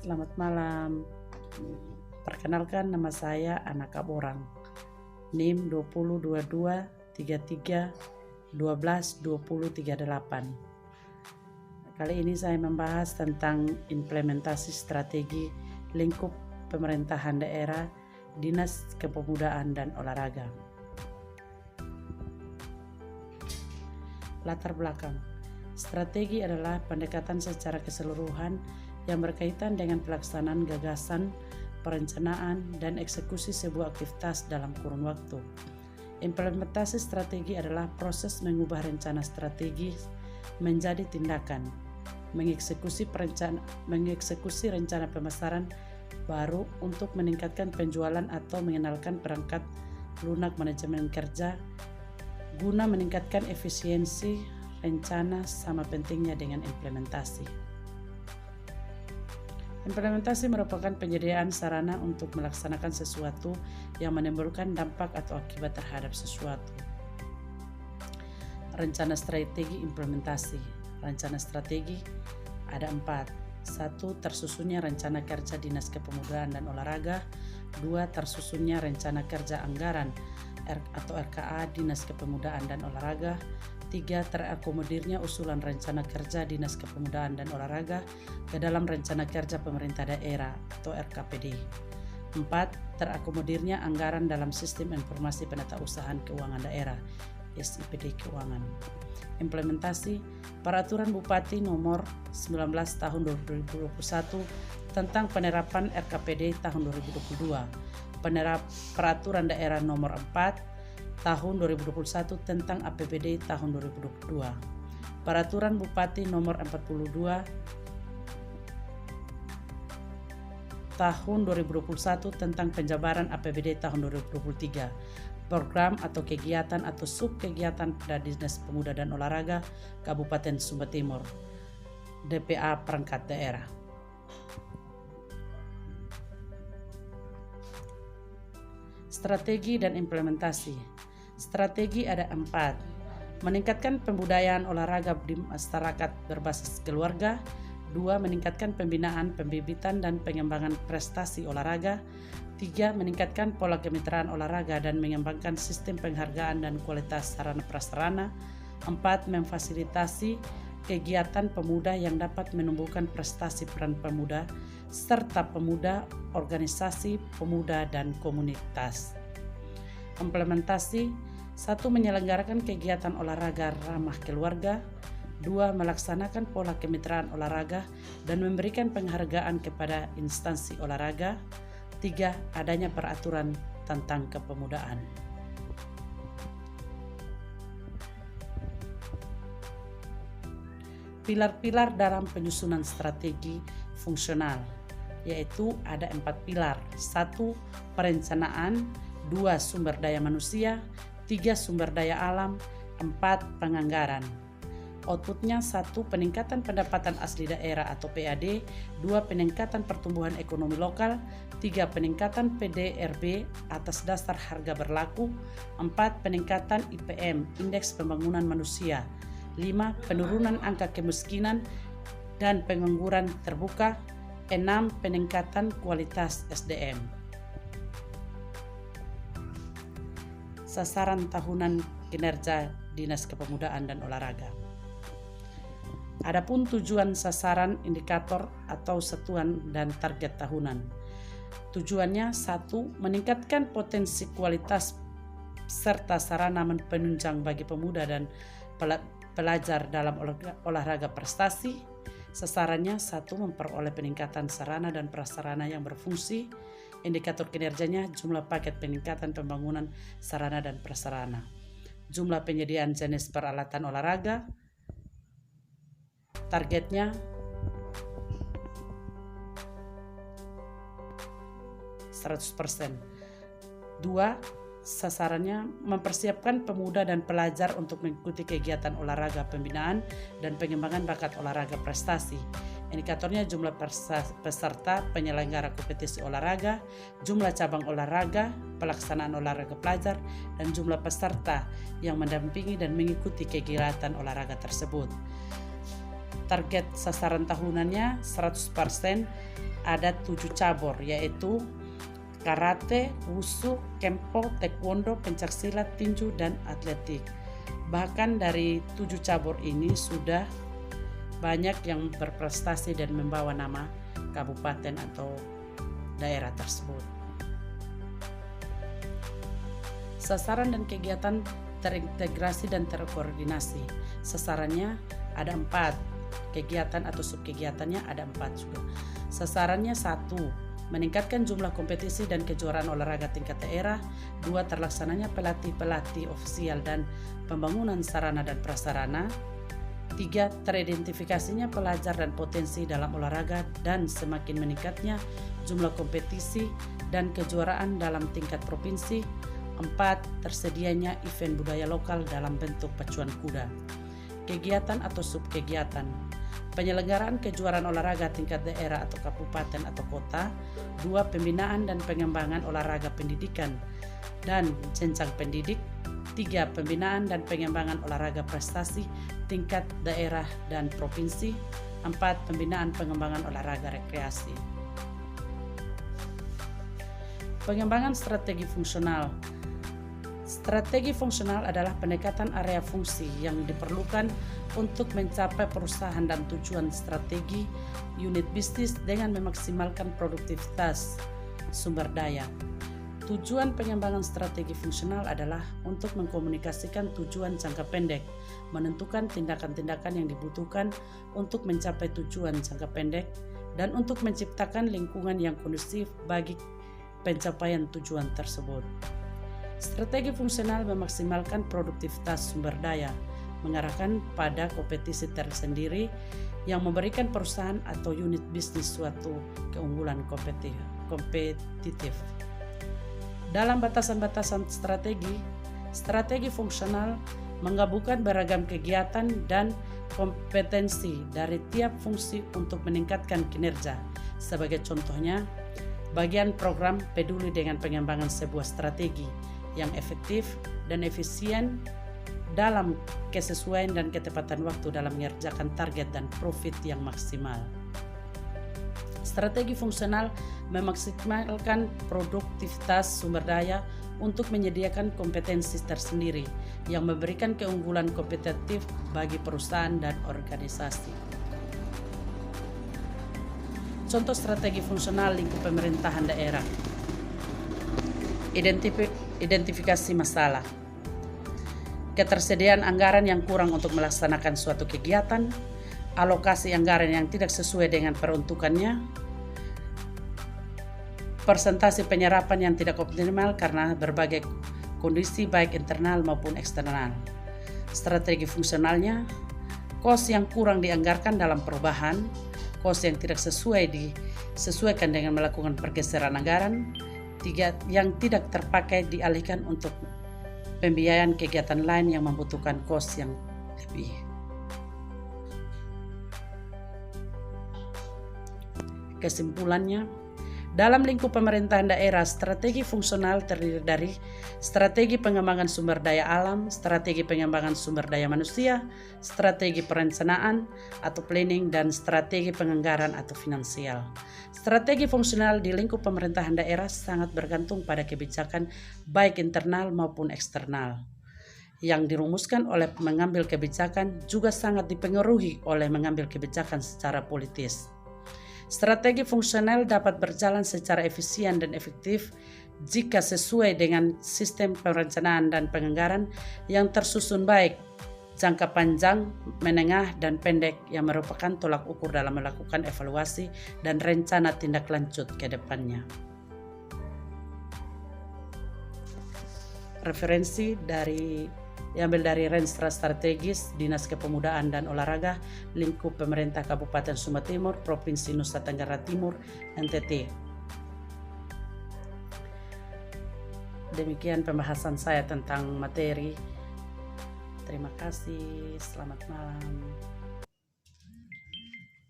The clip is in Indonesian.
Selamat malam. Perkenalkan, nama saya Ana Kaborang. NIM 2022 33 12 20 38. Kali ini saya membahas tentang implementasi strategi lingkup pemerintahan daerah Dinas Kepemudaan dan Olahraga. Latar belakang. Strategi adalah pendekatan secara keseluruhan yang berkaitan dengan pelaksanaan gagasan, perencanaan, dan eksekusi sebuah aktivitas dalam kurun waktu. Implementasi strategi adalah proses mengubah rencana strategis menjadi tindakan, mengeksekusi rencana pemasaran baru untuk meningkatkan penjualan atau mengenalkan perangkat lunak manajemen kerja guna meningkatkan efisiensi rencana sama pentingnya dengan implementasi. Implementasi merupakan penyediaan sarana untuk melaksanakan sesuatu yang menimbulkan dampak atau akibat terhadap sesuatu. Rencana strategi implementasi. Rencana strategi ada 4. 1. Tersusunnya rencana kerja Dinas Kepemudaan dan Olahraga. 2. Tersusunnya rencana kerja anggaran atau RKA Dinas Kepemudaan dan Olahraga. 3. Terakomodirnya usulan rencana kerja Dinas Kepemudaan dan Olahraga ke dalam rencana kerja pemerintah daerah atau RKPD. 4. Terakomodirnya anggaran dalam sistem informasi penatausahaan keuangan daerah SIPD keuangan. Implementasi Peraturan Bupati Nomor 19 Tahun 2021 tentang penerapan RKPD tahun 2022. Peraturan Daerah Nomor 4 Tahun 2021 tentang APBD tahun 2022. Peraturan Bupati Nomor 42 Tahun 2021 tentang penjabaran APBD tahun 2023. Program atau kegiatan atau subkegiatan pada Dinas Pemuda dan Olahraga Kabupaten Sumba Timur. DPA perangkat daerah. Strategi dan implementasi. Strategi ada 4. Meningkatkan pembudayaan olahraga di masyarakat berbasis keluarga. 2. Meningkatkan pembinaan, pembibitan, dan pengembangan prestasi olahraga. 3. Meningkatkan pola kemitraan olahraga dan mengembangkan sistem penghargaan dan kualitas sarana prasarana. 4. Memfasilitasi kegiatan pemuda yang dapat menumbuhkan prestasi peran pemuda, serta pemuda, organisasi pemuda, dan komunitas. Implementasi 1. Menyelenggarakan kegiatan olahraga ramah keluarga. 2. Melaksanakan pola kemitraan olahraga dan memberikan penghargaan kepada instansi olahraga. 3. Adanya peraturan tentang kepemudaan. Pilar-pilar dalam penyusunan strategi fungsional, yaitu ada 4 pilar. 1. Perencanaan. 2. Sumber daya manusia. 3. Sumber daya alam. 4. Penganggaran. Outputnya 1. Peningkatan pendapatan asli daerah atau PAD. 2. Peningkatan pertumbuhan ekonomi lokal. 3. Peningkatan PDRB atas dasar harga berlaku. 4. Peningkatan IPM, Indeks Pembangunan Manusia. 5. Penurunan angka kemiskinan dan pengangguran terbuka. 6. Peningkatan kualitas SDM. Sasaran tahunan kinerja Dinas Kepemudaan dan Olahraga. Adapun tujuan, sasaran, indikator atau satuan dan target tahunan. Tujuannya 1. Meningkatkan potensi kualitas serta sarana penunjang bagi pemuda dan pelajar dalam olahraga prestasi. Sasarannya 1. Memperoleh peningkatan sarana dan prasarana yang berfungsi. Indikator kinerjanya jumlah paket peningkatan pembangunan sarana dan prasarana. Jumlah penyediaan jenis peralatan olahraga. Targetnya 100%. 2. Sasarannya mempersiapkan pemuda dan pelajar untuk mengikuti kegiatan olahraga pembinaan dan pengembangan bakat olahraga prestasi. Indikatornya jumlah peserta penyelenggara kompetisi olahraga, jumlah cabang olahraga, pelaksanaan olahraga pelajar, dan jumlah peserta yang mendampingi dan mengikuti kegiatan olahraga tersebut. target sasaran tahunannya 100%, ada 7 cabur, yaitu karate, wushu, kempo, taekwondo, pencaksilat, tinju, dan atletik. Bahkan dari 7 cabur ini sudah banyak yang berprestasi dan membawa nama kabupaten atau daerah tersebut. Sasaran dan kegiatan terintegrasi dan terkoordinasi. Sasarannya ada 4, kegiatan atau subkegiatannya ada 4 juga. Sasarannya 1, meningkatkan jumlah kompetisi dan kejuaraan olahraga tingkat daerah. 2, terlaksananya pelatih-pelatih ofisial dan pembangunan sarana dan prasarana. 3, teridentifikasinya pelajar dan potensi dalam olahraga dan semakin meningkatnya jumlah kompetisi dan kejuaraan dalam tingkat provinsi. 4, tersedianya event budaya lokal dalam bentuk pacuan kuda. Kegiatan atau subkegiatan. Penyelenggaraan kejuaraan olahraga tingkat daerah atau kabupaten atau kota. 2, pembinaan dan pengembangan olahraga pendidikan dan jenjang pendidik. 3, pembinaan dan pengembangan olahraga prestasi tingkat daerah dan provinsi. 4, pembinaan pengembangan olahraga rekreasi. Pengembangan strategi fungsional. Strategi fungsional adalah pendekatan area fungsi yang diperlukan untuk mencapai perusahaan dan tujuan strategi unit bisnis dengan memaksimalkan produktivitas sumber daya. Tujuan pengembangan strategi fungsional adalah untuk mengkomunikasikan tujuan jangka pendek, menentukan tindakan-tindakan yang dibutuhkan untuk mencapai tujuan jangka pendek, dan untuk menciptakan lingkungan yang kondusif bagi pencapaian tujuan tersebut. Strategi fungsional memaksimalkan produktivitas sumber daya, mengarahkan pada kompetisi tersendiri yang memberikan perusahaan atau unit bisnis suatu keunggulan kompetitif. Dalam batasan-batasan strategi fungsional menggabungkan beragam kegiatan dan kompetensi dari tiap fungsi untuk meningkatkan kinerja. Sebagai contohnya, bagian program peduli dengan pengembangan sebuah strategi yang efektif dan efisien dalam kesesuaian dan ketepatan waktu dalam mengerjakan target dan profit yang maksimal. Strategi fungsional memaksimalkan produktivitas sumber daya untuk menyediakan kompetensi tersendiri yang memberikan keunggulan kompetitif bagi perusahaan dan organisasi. Contoh strategi fungsional lingkup pemerintahan daerah. Identifikasi masalah. Ketersediaan anggaran yang kurang untuk melaksanakan suatu kegiatan, alokasi anggaran yang tidak sesuai dengan peruntukannya, persentase penyerapan yang tidak optimal karena berbagai kondisi baik internal maupun eksternal. Strategi fungsionalnya, kos yang kurang dianggarkan dalam perubahan, kos yang tidak disesuaikan dengan melakukan pergeseran anggaran. 3, yang tidak terpakai dialihkan untuk pembiayaan kegiatan lain yang membutuhkan kos yang lebih. Kesimpulannya, dalam lingkup pemerintahan daerah, strategi fungsional terdiri dari strategi pengembangan sumber daya alam, strategi pengembangan sumber daya manusia, strategi perencanaan atau planning, dan strategi penganggaran atau finansial. Strategi fungsional di lingkup pemerintahan daerah sangat bergantung pada kebijakan baik internal maupun eksternal. Yang dirumuskan oleh mengambil kebijakan juga sangat dipengaruhi oleh mengambil kebijakan secara politis. Strategi fungsional dapat berjalan secara efisien dan efektif jika sesuai dengan sistem perencanaan dan penganggaran yang tersusun baik, jangka panjang, menengah, dan pendek yang merupakan tolak ukur dalam melakukan evaluasi dan rencana tindak lanjut ke depannya. Referensi diambil dari Renstra Strategis Dinas Kepemudaan dan Olahraga Lingkup Pemerintah Kabupaten Sumba Timur, Provinsi Nusa Tenggara Timur, NTT. Demikian pembahasan saya tentang materi. Terima kasih, selamat malam.